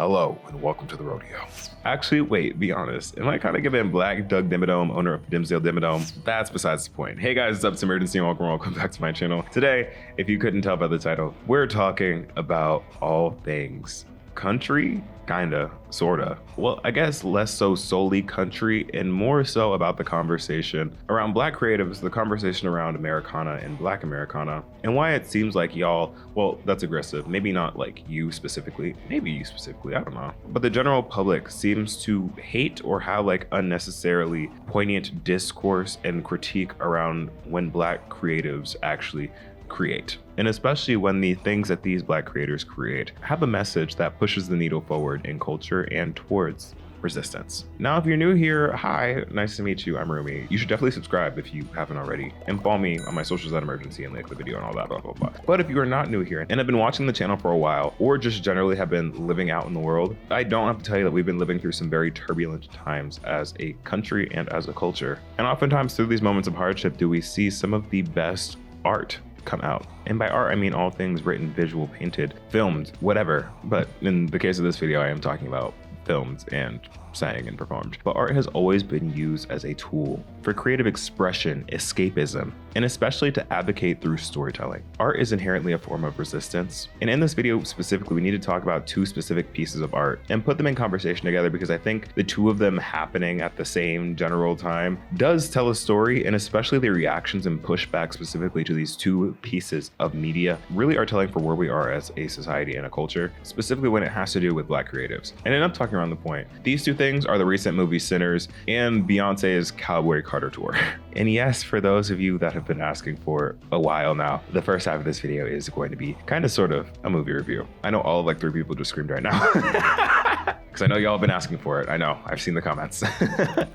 Hello and welcome to the rodeo. Actually, wait, be honest. Am I kind of giving Black Doug Dimmadome, owner of Dimsdale Dimmadome? That's besides the point. Hey guys, it's Imurgency and welcome back to my channel. Today, if you couldn't tell by the title, we're talking about all things country, kinda, sorta. Well, I guess less so solely country and more so about the conversation around Black creatives, the conversation around Americana and Black Americana, and why it seems like y'all, well, that's aggressive. Maybe not like you specifically, maybe you specifically, I don't know. But the general public seems to hate or have like unnecessarily poignant discourse and critique around when Black creatives actually create. And especially when the things that these Black creators create have a message that pushes the needle forward in culture and towards resistance. Now, if you're new here, hi, nice to meet you, I'm Rumi. You should definitely subscribe if you haven't already, and follow me on my socials at Imurgency and like the video and all that, blah, blah, blah. But if you are not new here and have been watching the channel for a while, or just generally have been living out in the world, I don't have to tell you that we've been living through some very turbulent times as a country and as a culture. And oftentimes through these moments of hardship do we see some of the best art come out. And by art, I mean all things written, visual, painted, filmed, whatever. But in the case of this video, I am talking about filmed and sang and performed. But art has always been used as a tool for creative expression, escapism, and especially to advocate through storytelling. Art is inherently a form of resistance. And in this video specifically, we need to talk about two specific pieces of art and put them in conversation together because I think the two of them happening at the same general time does tell a story, and especially the reactions and pushback specifically to these two pieces of media really are telling for where we are as a society and a culture, specifically when it has to do with Black creatives. And I'm talking around the point. These two things are the recent movie Sinners and Beyonce's Cowboy tour. And yes, for those of you that have been asking for a while now, the first half of this video is going to be kind of sort of a movie review. I know all of like 3 people just screamed right now. Because I know y'all have been asking for it. I know, I've seen the comments.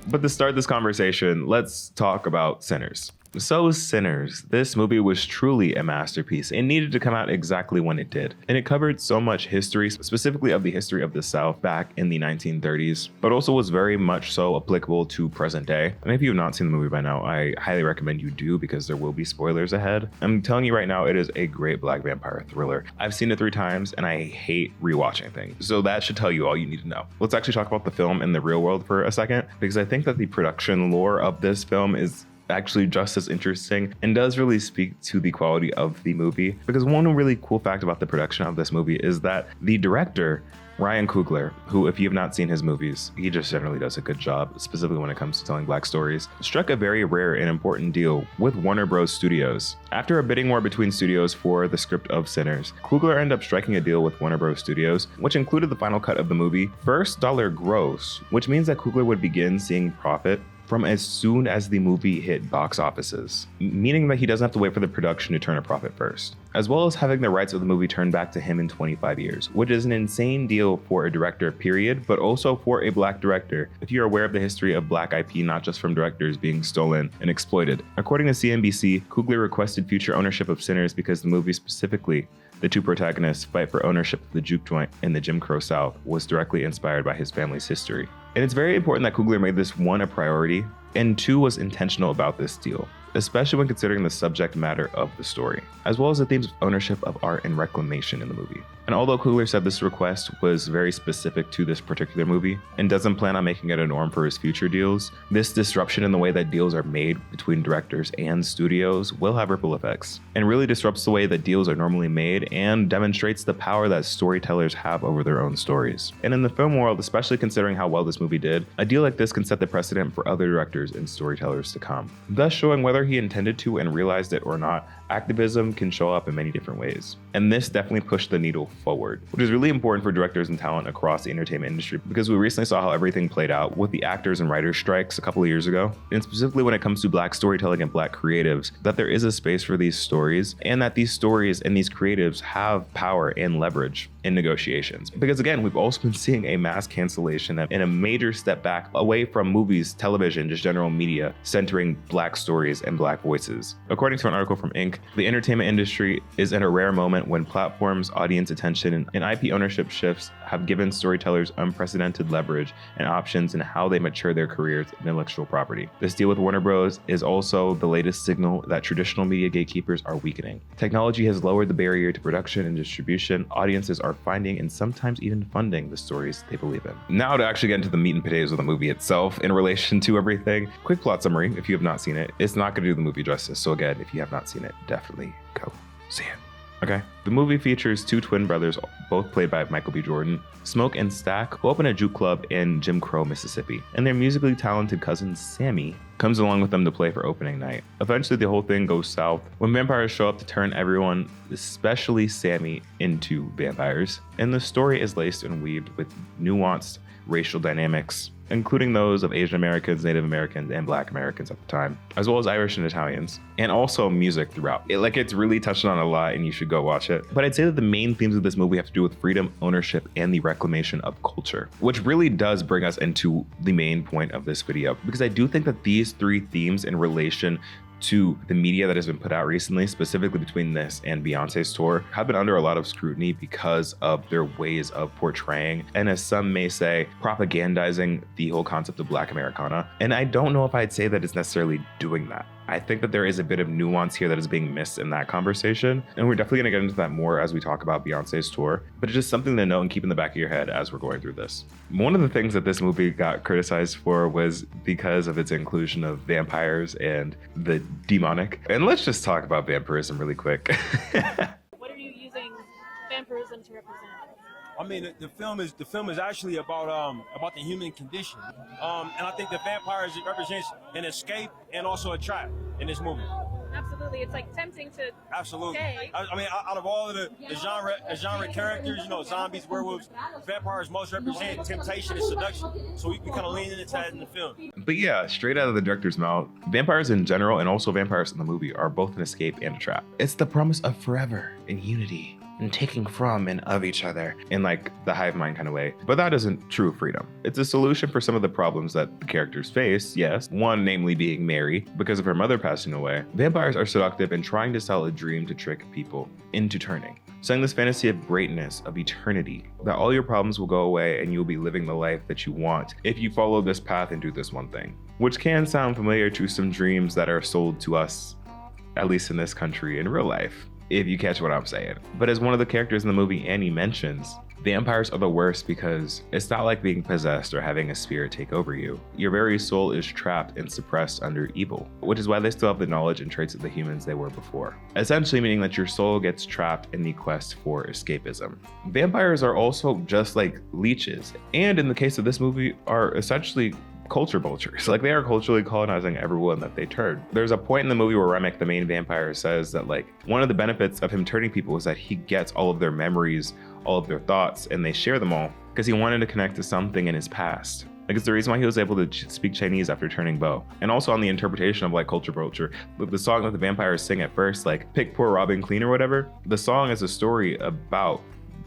But to start this conversation, let's talk about Sinners. So Sinners, this movie was truly a masterpiece. It needed to come out exactly when it did. And it covered so much history, specifically of the history of the South back in the 1930s, but also was very much so applicable to present day. And if you have not seen the movie by now, I highly recommend you do because there will be spoilers ahead. I'm telling you right now, it is a great Black vampire thriller. I've seen it 3 times and I hate rewatching things. So that should tell you all you need to know. Let's actually talk about the film in the real world for a second, because I think that the production lore of this film is actually just as interesting and does really speak to the quality of the movie. Because one really cool fact about the production of this movie is that the director, Ryan Coogler, who if you have not seen his movies, he just generally does a good job, specifically when it comes to telling Black stories, struck a very rare and important deal with Warner Bros. Studios. After a bidding war between studios for the script of Sinners, Coogler ended up striking a deal with Warner Bros. Studios, which included the final cut of the movie, first dollar gross, which means that Coogler would begin seeing profit from as soon as the movie hit box offices, meaning that he doesn't have to wait for the production to turn a profit first, as well as having the rights of the movie turned back to him in 25 years, which is an insane deal for a director, period, but also for a Black director, if you're aware of the history of Black IP, not just from directors being stolen and exploited. According to CNBC, Coogler requested future ownership of Sinners because the movie, specifically the 2 protagonists' fight for ownership of the juke joint in the Jim Crow South, was directly inspired by his family's history. And it's very important that Coogler made this 1 a priority, and 2 was intentional about this deal, especially when considering the subject matter of the story, as well as the themes of ownership of art and reclamation in the movie. And although Coogler said this request was very specific to this particular movie and doesn't plan on making it a norm for his future deals, this disruption in the way that deals are made between directors and studios will have ripple effects and really disrupts the way that deals are normally made and demonstrates the power that storytellers have over their own stories. And in the film world, especially considering how well this movie did, a deal like this can set the precedent for other directors and storytellers to come, thus showing whether he intended to and realized it or not, activism can show up in many different ways. And this definitely pushed the needle forward, which is really important for directors and talent across the entertainment industry, because we recently saw how everything played out with the actors and writers strikes a couple of years ago. And specifically when it comes to Black storytelling and Black creatives, that there is a space for these stories and that these stories and these creatives have power and leverage in negotiations. Because again, we've also been seeing a mass cancellation and a major step back away from movies, television, just general media, centering Black stories and Black voices. According to an article from Inc., the entertainment industry is in a rare moment when platforms, audience attention, attention, and IP ownership shifts have given storytellers unprecedented leverage and options in how they mature their careers in intellectual property. This deal with Warner Bros. Is also the latest signal that traditional media gatekeepers are weakening. Technology has lowered the barrier to production and distribution. Audiences are finding and sometimes even funding the stories they believe in. Now to actually get into the meat and potatoes of the movie itself in relation to everything. Quick plot summary, if you have not seen it. It's not going to do the movie justice, so again, if you have not seen it, definitely go see it. Okay. The movie features two twin brothers, both played by Michael B. Jordan, Smoke and Stack, who open a juke club in Jim Crow, Mississippi, and their musically talented cousin Sammy comes along with them to play for opening night. Eventually, the whole thing goes south when vampires show up to turn everyone, especially Sammy, into vampires, and the story is laced and weaved with nuanced racial dynamics, including those of Asian Americans, Native Americans, and Black Americans at the time, as well as Irish and Italians, and also music throughout. It's really touched on a lot, and you should go watch it. But I'd say that the main themes of this movie have to do with freedom, ownership, and the reclamation of culture, which really does bring us into the main point of this video, because I do think that these three themes in relation to the media that has been put out recently, specifically between this and Beyonce's tour, have been under a lot of scrutiny because of their ways of portraying, and as some may say, propagandizing the whole concept of Black Americana. And I don't know if I'd say that it's necessarily doing that. I think that there is a bit of nuance here that is being missed in that conversation, and we're definitely going to get into that more as we talk about Beyonce's tour, but it's just something to know and keep in the back of your head as we're going through this. One of the things that this movie got criticized for was because of its inclusion of vampires and the demonic. And let's just talk about vampirism really quick. What are you using vampirism to represent? I mean, the film is actually about the human condition, and I think the vampires represents an escape and also a trap in this movie. Absolutely, it's like tempting to. Absolutely. Stay. I mean, out of all of the genre characters, zombies, werewolves, vampires most represent temptation and seduction. So we kind of lean into that in the film. But yeah, straight out of the director's mouth, vampires in general and also vampires in the movie are both an escape and a trap. It's the promise of forever and unity, and taking from and of each other in the hive mind kind of way. But that isn't true freedom. It's a solution for some of the problems that the characters face, yes. One, namely being Mary, because of her mother passing away. Vampires are seductive and trying to sell a dream to trick people into turning. Selling this fantasy of greatness, of eternity, that all your problems will go away and you'll be living the life that you want if you follow this path and do this one thing. Which can sound familiar to some dreams that are sold to us, at least in this country, in real life, if you catch what I'm saying. But as one of the characters in the movie, Annie, mentions, vampires are the worst because it's not like being possessed or having a spirit take over you. Your very soul is trapped and suppressed under evil, which is why they still have the knowledge and traits of the humans they were before. Essentially meaning that your soul gets trapped in the quest for escapism. Vampires are also just like leeches, and in the case of this movie, are essentially culture vultures. They are culturally colonizing everyone that they turn. There's a point in the movie where Remick, the main vampire, says that one of the benefits of him turning people is that he gets all of their memories, all of their thoughts, and they share them all because he wanted to connect to something in his past. It's the reason why he was able to speak Chinese after turning Bo. And also on the interpretation of culture vulture, the song that the vampires sing at first, pick poor robbing clean or whatever, the song is a story about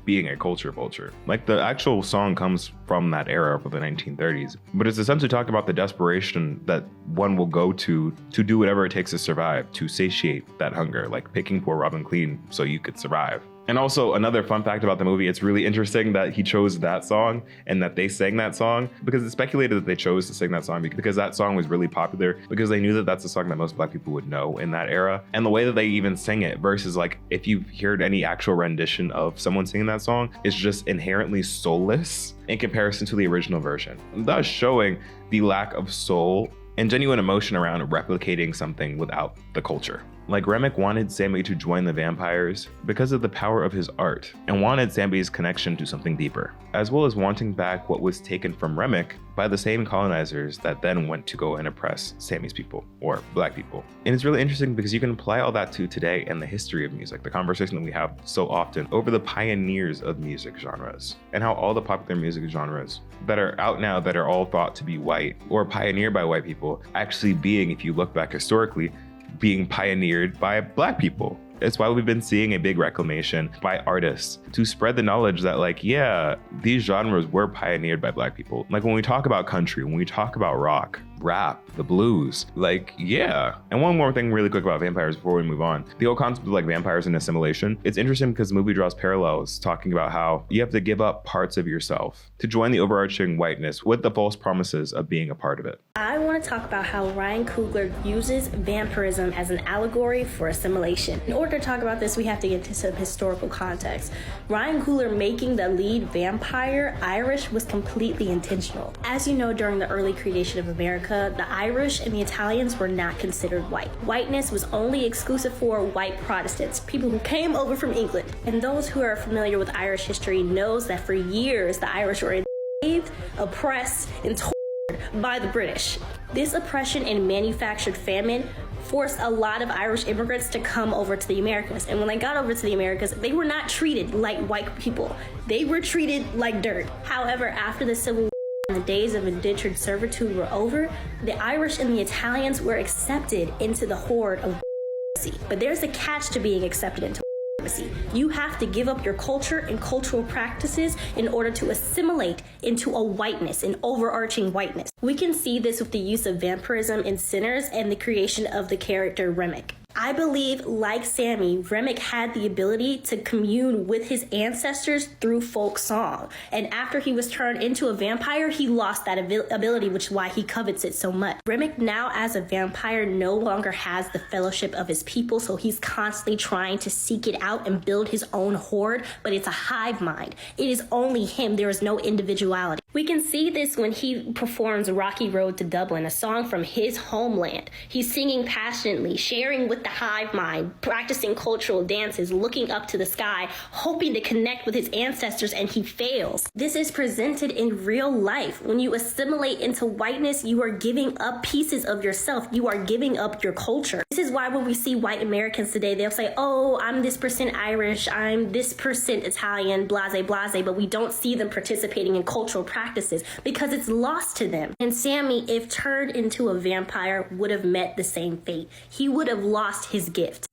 being a culture vulture. The actual song comes from that era of the 1930s, but it's essentially talking about the desperation that one will go to do whatever it takes to survive, to satiate that hunger, like picking poor Robin clean so you could survive. And also another fun fact about the movie, it's really interesting that he chose that song and that they sang that song, because it's speculated that they chose to sing that song because that song was really popular, because they knew that that's a song that most Black people would know in that era. And the way that they even sing it versus if you've heard any actual rendition of someone singing that song, it's just inherently soulless in comparison to the original version, thus showing the lack of soul and genuine emotion around replicating something without the culture. Remick wanted Sammy to join the vampires because of the power of his art, and wanted Sammy's connection to something deeper, as well as wanting back what was taken from Remick by the same colonizers that then went to go and oppress Sammy's people, or Black people. And it's really interesting because you can apply all that to today and the history of music, the conversation that we have so often over the pioneers of music genres, and how all the popular music genres that are out now that are all thought to be white or pioneered by white people, actually being, if you look back historically, being pioneered by Black people. It's why we've been seeing a big reclamation by artists to spread the knowledge that these genres were pioneered by Black people. When we talk about country, when we talk about rock, rap, the blues. Like, yeah. And one more thing really quick about vampires before we move on. The whole concept of like vampires and assimilation, it's interesting because the movie draws parallels talking about how you have to give up parts of yourself to join the overarching whiteness with the false promises of being a part of it. I want to talk about how Ryan Coogler uses vampirism as an allegory for assimilation. In order to talk about this, we have to get into some historical context. Ryan Coogler making the lead vampire Irish was completely intentional. As you know, during the early creation of America, the Irish and the Italians were not considered white. Whiteness was only exclusive for white Protestants, people who came over from England. And those who are familiar with Irish history knows that for years the Irish were enslaved, oppressed, and tortured by the British. This oppression and manufactured famine forced a lot of Irish immigrants to come over to the Americas. And when they got over to the Americas, they were not treated like white people. They were treated like dirt. However, after the Civil War and the days of indentured servitude were over, the Irish and the Italians were accepted into the horde of But there's a catch to being accepted into You have to give up your culture and cultural practices in order to assimilate into a whiteness, an overarching whiteness. We can see this with the use of vampirism in Sinners and the creation of the character Remick. I believe, like Sammy, Remick had the ability to commune with his ancestors through folk song. And after he was turned into a vampire, he lost that ability, which is why he covets it so much. Remick now, as a vampire, no longer has the fellowship of his people, so he's constantly trying to seek it out and build his own horde, but it's a hive mind. It is only him. There is no individuality. We can see this when he performs Rocky Road to Dublin, a song from his homeland. He's singing passionately, sharing with the hive mind, practicing cultural dances, looking up to the sky, hoping to connect with his ancestors, and he fails. This is presented in real life. When you assimilate into whiteness, you are giving up pieces of yourself. You are giving up your culture. This is why when we see white Americans today, they'll say, oh, I'm this percent Irish, I'm this percent Italian, blase, blase, but we don't see them participating in cultural practices because it's lost to them. And Sammy, if turned into a vampire, would have met the same fate. He would have lost his gift.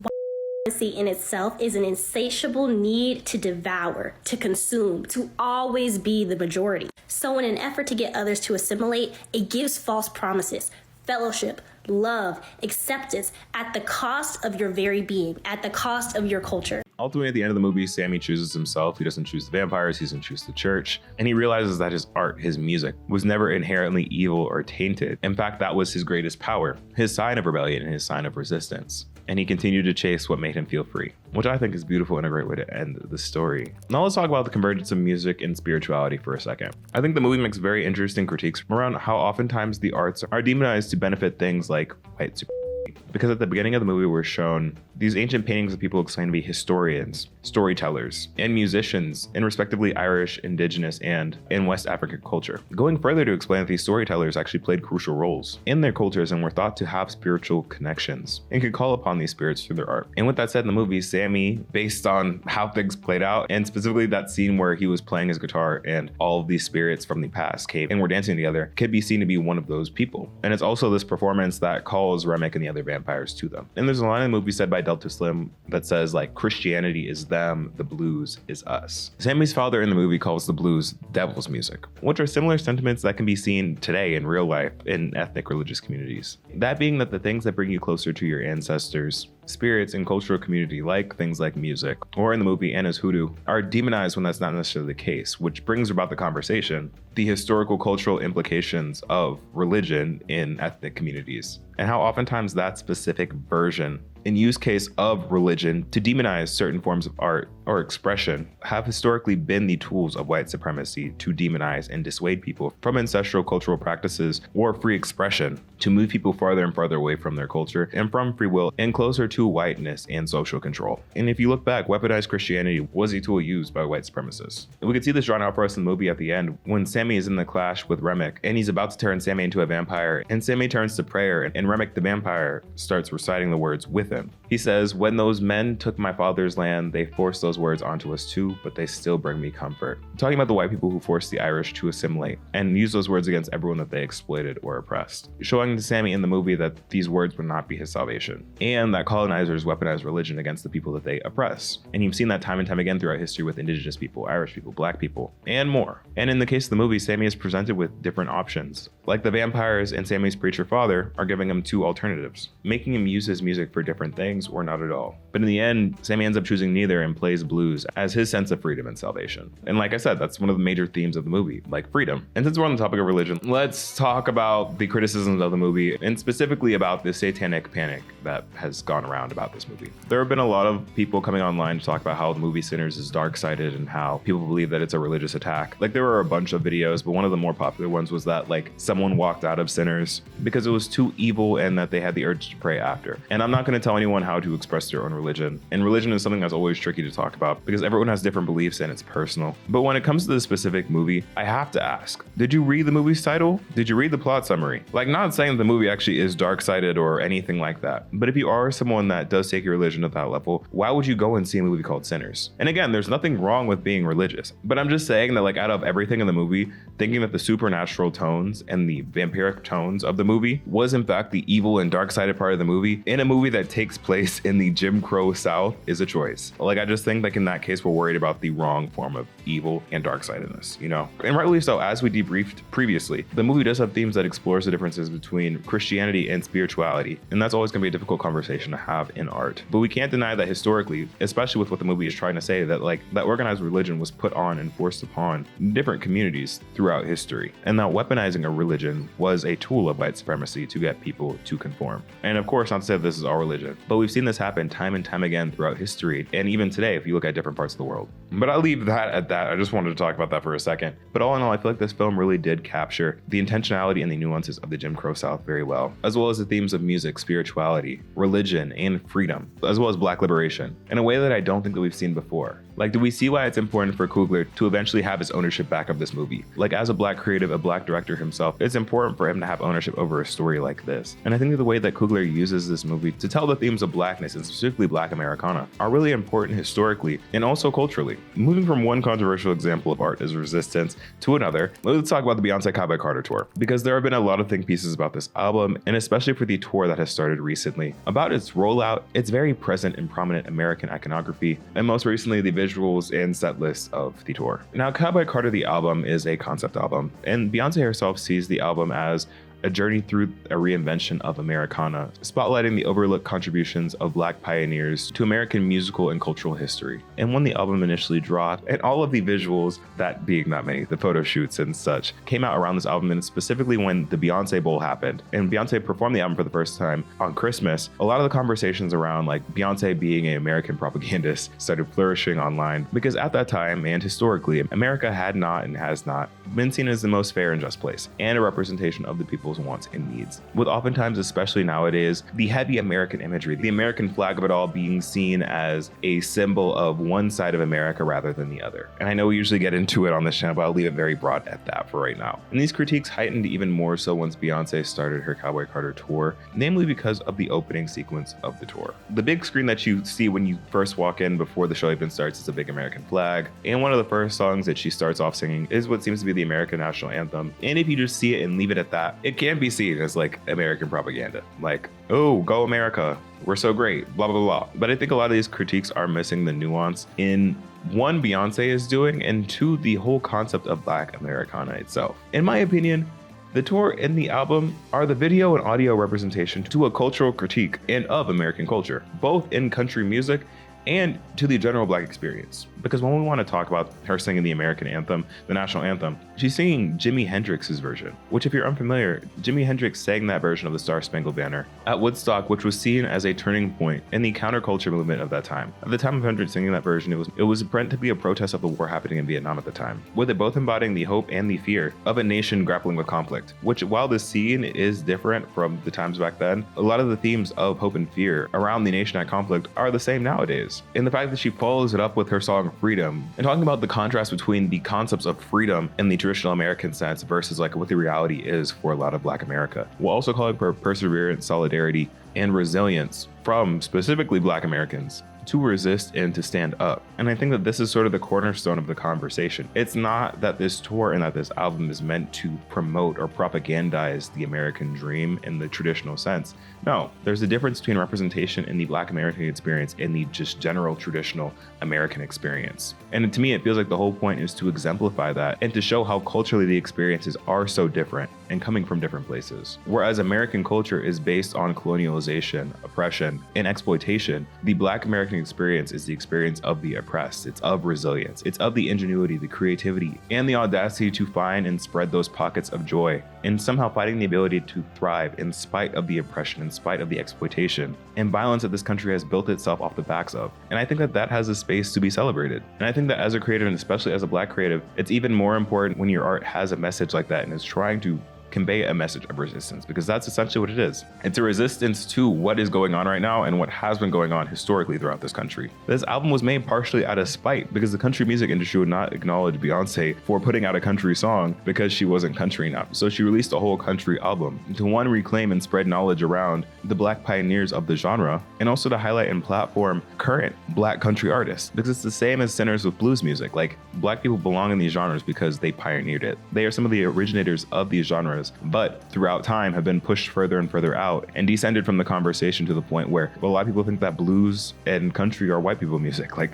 Imurgency in itself is an insatiable need to devour, to consume, to always be the majority. So in an effort to get others to assimilate, it gives false promises, fellowship, love, acceptance at the cost of your very being, at the cost of your culture. Ultimately, at the end of the movie, Sammy chooses himself. He doesn't choose the vampires, he doesn't choose the church. And he realizes that his art, his music, was never inherently evil or tainted. In fact, that was his greatest power, his sign of rebellion and his sign of resistance. And he continued to chase what made him feel free, which I think is beautiful and a great way to end the story. Now let's talk about the convergence of music and spirituality for a second. I think the movie makes very interesting critiques around how oftentimes the arts are demonized to benefit things like white supremacy. Because at the beginning of the movie, we're shown these ancient paintings of people claimed to be historians, storytellers, and musicians in respectively Irish, Indigenous, and in West African culture. Going further to explain that these storytellers actually played crucial roles in their cultures and were thought to have spiritual connections and could call upon these spirits through their art. And with that said, in the movie, Sammy, based on how things played out, and specifically that scene where he was playing his guitar and all of these spirits from the past came and were dancing together, could be seen to be one of those people. And it's also this performance that calls Remick and the other vampires to them. And there's a line in the movie said by Delta Slim that says, like, Christianity is them, the blues is us. Sammy's father in the movie calls the blues devil's music, which are similar sentiments that can be seen today in real life in ethnic religious communities. That being that the things that bring you closer to your ancestors, spirits, and cultural community, like things like music, or in the movie Anna's Hoodoo, are demonized when that's not necessarily the case, which brings about the conversation, the historical cultural implications of religion in ethnic communities, and how oftentimes that specific version and use case of religion to demonize certain forms of art or expression have historically been the tools of white supremacy to demonize and dissuade people from ancestral cultural practices or free expression, to move people farther and farther away from their culture and from free will and closer to whiteness and social control. And if you look back, weaponized Christianity was a tool used by white supremacists. And we could see this drawn out for us in the movie at the end when Sammy is in the clash with Remick and he's about to turn Sammy into a vampire, and Sammy turns to prayer and Remick the vampire starts reciting the words with him. him. He says, "When those men took my father's land, they forced those words onto us too, but they still bring me comfort." Talking about the white people who forced the Irish to assimilate and use those words against everyone that they exploited or oppressed. Showing to Sammy in the movie that these words would not be his salvation, and that colonizers weaponized religion against the people that they oppress. And you've seen that time and time again throughout history with indigenous people, Irish people, black people, and more. And in the case of the movie, Sammy is presented with different options. Like the vampires and Sammy's preacher father are giving him two alternatives, making him use his music for different things or not at all. But in the end, Sammy ends up choosing neither and plays blues as his sense of freedom and salvation. And like I said, that's one of the major themes of the movie, like freedom. And since we're on the topic of religion, let's talk about the criticisms of the movie and specifically about the satanic panic that has gone around about this movie. There have been a lot of people coming online to talk about how the movie Sinners is dark-sided and how people believe that it's a religious attack. Like there were a bunch of videos, but one of the more popular ones was that like someone walked out of Sinners because it was too evil and that they had the urge to pray after. And I'm not going to tell anyone how to express their own religion. And religion is something that's always tricky to talk about because everyone has different beliefs and it's personal. But when it comes to this specific movie, I have to ask, did you read the movie's title? Did you read the plot summary? Like, not saying that the movie actually is dark-sided or anything like that, but if you are someone that does take your religion to that level, why would you go and see a movie called Sinners? And again, there's nothing wrong with being religious, but I'm just saying that like out of everything in the movie, thinking that the supernatural tones and the vampiric tones of the movie was in fact the evil and dark-sided part of the movie in a movie that takes place in the Jim Crow South is a choice. Like, I just think like in that case, we're worried about the wrong form of evil and dark-sidedness, you know? And rightly so, as we debriefed previously, the movie does have themes that explores the differences between Christianity and spirituality, and that's always going to be a difficult conversation to have in art. But we can't deny that historically, especially with what the movie is trying to say, that like that organized religion was put on and forced upon different communities throughout history, and that weaponizing a religion was a tool of white supremacy to get people to conform. And of course, not to say that this is all religion, but we've seen this happen time and time again throughout history, and even today if you look at different parts of the world. But I'll leave that at that. I just wanted to talk about that for a second. But all in all, I feel like this film really did capture the intentionality and the nuances of the Jim Crow South very well, as well as the themes of music, spirituality, religion, and freedom, as well as Black liberation, in a way that I don't think that we've seen before. Like, do we see why it's important for Coogler to eventually have his ownership back of this movie? Like, as a Black creative, a Black director himself, it's important for him to have ownership over a story like this. And I think that the way that Coogler uses this movie to tell the themes of Blackness, and specifically Black Americana, are really important historically and also culturally. Moving from one controversial example of art as resistance to another, let's talk about the Beyonce Cowboy Carter tour, because there have been a lot of think pieces about this album, and especially for the tour that has started recently, about its rollout, its very present and prominent American iconography, and most recently the visuals and set lists of the tour. Now, Cowboy Carter the album is a concept album, and Beyonce herself sees the album as a journey through a reinvention of Americana, spotlighting the overlooked contributions of Black pioneers to American musical and cultural history. And when the album initially dropped, and all of the visuals, that being not many, the photo shoots and such, came out around this album, and specifically when the Beyonce Bowl happened, and Beyonce performed the album for the first time on Christmas, a lot of the conversations around like Beyonce being an American propagandist started flourishing online, because at that time, and historically, America had not and has not been seen as the most fair and just place, and a representation of the people's wants and needs, with oftentimes, especially nowadays, the heavy American imagery, the American flag of it all being seen as a symbol of one side of America rather than the other. And I know we usually get into it on this channel, but I'll leave it very broad at that for right now. And these critiques heightened even more so once Beyonce started her Cowboy Carter tour, namely because of the opening sequence of the tour. The big screen that you see when you first walk in before the show even starts is a big American flag, and one of the first songs that she starts off singing is what seems to be the American national anthem. And if you just see it and leave it at that, it can be seen as like American propaganda, like, oh, go America, we're so great, blah, blah, blah. But I think a lot of these critiques are missing the nuance in one, Beyonce is doing, and two, the whole concept of Black Americana itself. In my opinion, the tour and the album are the video and audio representation to a cultural critique and of American culture, both in country music and to the general Black experience. Because when we want to talk about her singing the American anthem, the national anthem, she's singing Jimi Hendrix's version, which if you're unfamiliar, Jimi Hendrix sang that version of the Star Spangled Banner at Woodstock, which was seen as a turning point in the counterculture movement of that time. At the time of Hendrix singing that version, it was meant to be a protest of the war happening in Vietnam at the time, with it both embodying the hope and the fear of a nation grappling with conflict, which while the scene is different from the times back then, a lot of the themes of hope and fear around the nation at conflict are the same nowadays. years. And the fact that she follows it up with her song Freedom and talking about the contrast between the concepts of freedom in the traditional American sense versus like what the reality is for a lot of Black America, while also calling for perseverance, solidarity, and resilience from specifically Black Americans to resist and to stand up. And I think that this is sort of the cornerstone of the conversation. It's not that this tour and that this album is meant to promote or propagandize the American dream in the traditional sense. No, there's a difference between representation in the Black American experience and the just general traditional American experience. And to me, it feels like the whole point is to exemplify that and to show how culturally the experiences are so different and coming from different places. Whereas American culture is based on colonialization, oppression, and exploitation, the Black American experience is the experience of the oppressed. It's of resilience. It's of the ingenuity, the creativity, and the audacity to find and spread those pockets of joy, and somehow finding the ability to thrive in spite of the oppression, in spite of the exploitation and violence that this country has built itself off the backs of. And I think that that has a space to be celebrated. And I think that as a creative, and especially as a Black creative, it's even more important when your art has a message like that and is trying to convey a message of resistance, because that's essentially what it is. It's a resistance to what is going on right now and what has been going on historically throughout this country. This album was made partially out of spite because the country music industry would not acknowledge Beyonce for putting out a country song because she wasn't country enough. So she released a whole country album to one, reclaim and spread knowledge around the Black pioneers of the genre, and also to highlight and platform current Black country artists, because it's the same as centers with blues music. Like, Black people belong in these genres because they pioneered it. They are some of the originators of these genres, but throughout time have been pushed further and further out and descended from the conversation to the point where a lot of people think that blues and country are white people music. Like,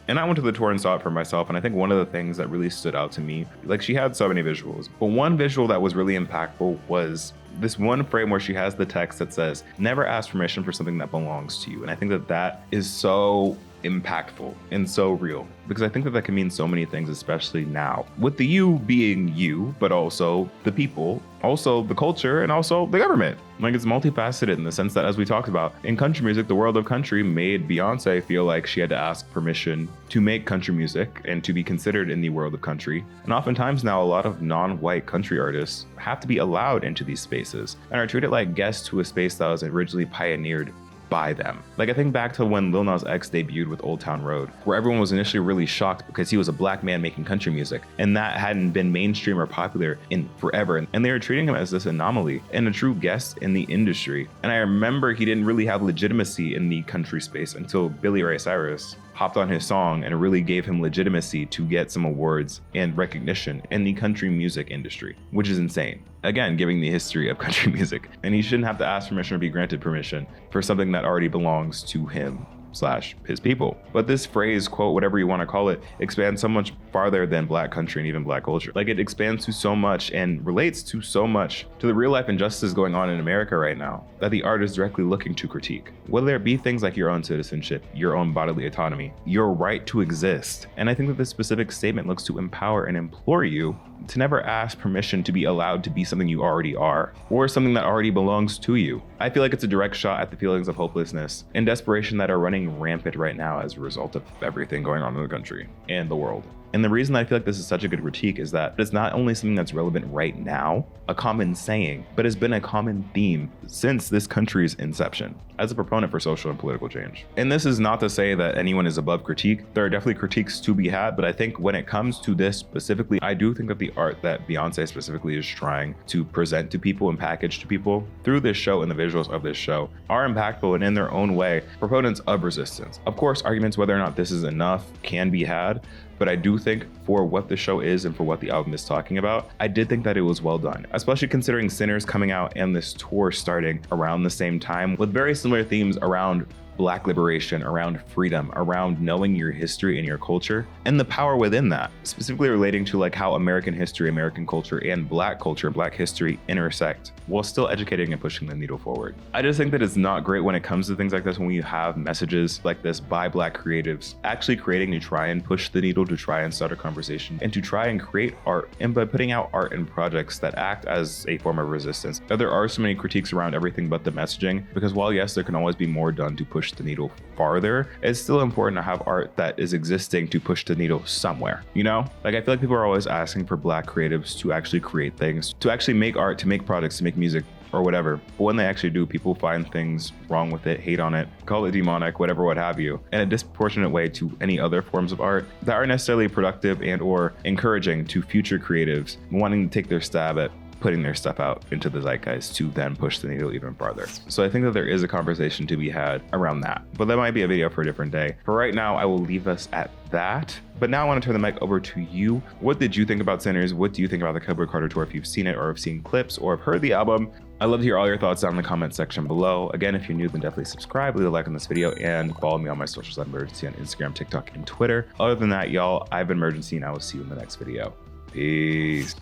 and I went to the tour and saw it for myself, and I think one of the things that really stood out to me, like, she had so many visuals, but one visual that was really impactful was this one frame where she has the text that says, "Never ask permission for something that belongs to you." And I think that that is so impactful and so real, because I think that that can mean so many things, especially now, with the you being you, but also the people, also the culture, and also the government. Like, it's multifaceted in the sense that, as we talked about, in country music, the world of country made Beyonce feel like she had to ask permission to make country music and to be considered in the world of country. And oftentimes now, a lot of non-white country artists have to be allowed into these spaces and are treated like guests to a space that was originally pioneered by them. Like, I think back to when Lil Nas X debuted with Old Town Road, where everyone was initially really shocked because he was a Black man making country music, and that hadn't been mainstream or popular in forever. And they were treating him as this anomaly and a true guest in the industry. And I remember he didn't really have legitimacy in the country space until Billy Ray Cyrus hopped on his song and really gave him legitimacy to get some awards and recognition in the country music industry, which is insane. Again, giving the history of country music. And he shouldn't have to ask permission or be granted permission for something that already belongs to him / his people. But this phrase, quote, whatever you want to call it, expands so much farther than Black country and even Black culture. Like, it expands to so much and relates to so much to the real life injustices going on in America right now that the art is directly looking to critique. Whether it be things like your own citizenship, your own bodily autonomy, your right to exist. And I think that this specific statement looks to empower and implore you to never ask permission to be allowed to be something you already are, or something that already belongs to you. I feel like it's a direct shot at the feelings of hopelessness and desperation that are running rampant right now as a result of everything going on in the country and the world. And the reason I feel like this is such a good critique is that it's not only something that's relevant right now, a common saying, but has been a common theme since this country's inception as a proponent for social and political change. And this is not to say that anyone is above critique. There are definitely critiques to be had, but I think when it comes to this specifically, I do think that the art that Beyonce specifically is trying to present to people and package to people through this show and the visuals of this show are impactful and in their own way proponents of resistance. Of course, arguments whether or not this is enough can be had, but I do think for what the show is and for what the album is talking about, I did think that it was well done, especially considering Sinners coming out and this tour starting around the same time with very similar themes around Black liberation, around freedom, around knowing your history and your culture, and the power within that, specifically relating to like how American history, American culture, and Black culture, Black history intersect while still educating and pushing the needle forward. I just think that it's not great when it comes to things like this, when you have messages like this by Black creatives actually creating to try and push the needle, to try and start a conversation, and to try and create art, and by putting out art and projects that act as a form of resistance. There are so many critiques around everything but the messaging, because while yes, there can always be more done to push the needle farther, it's still important to have art that is existing to push the needle somewhere, you know? Like, I feel like people are always asking for Black creatives to actually create things, to actually make art, to make products, to make music or whatever. But when they actually do, people find things wrong with it, hate on it, call it demonic, whatever, what have you, in a disproportionate way to any other forms of art that aren't necessarily productive and or encouraging to future creatives wanting to take their stab at putting their stuff out into the zeitgeist to then push the needle even farther. So I think that there is a conversation to be had around that, but that might be a video for a different day. For right now, I will leave us at that. But now I want to turn the mic over to you. What did you think about Sinners? What do you think about the Cowboy Carter tour if you've seen it or have seen clips or have heard the album? I'd love to hear all your thoughts down in the comment section below. Again, if you're new, then definitely subscribe, leave a like on this video, and follow me on my socials at Imurgency on Instagram, TikTok, and Twitter. Other than that, y'all, I've been Imurgency, and I will see you in the next video. Peace.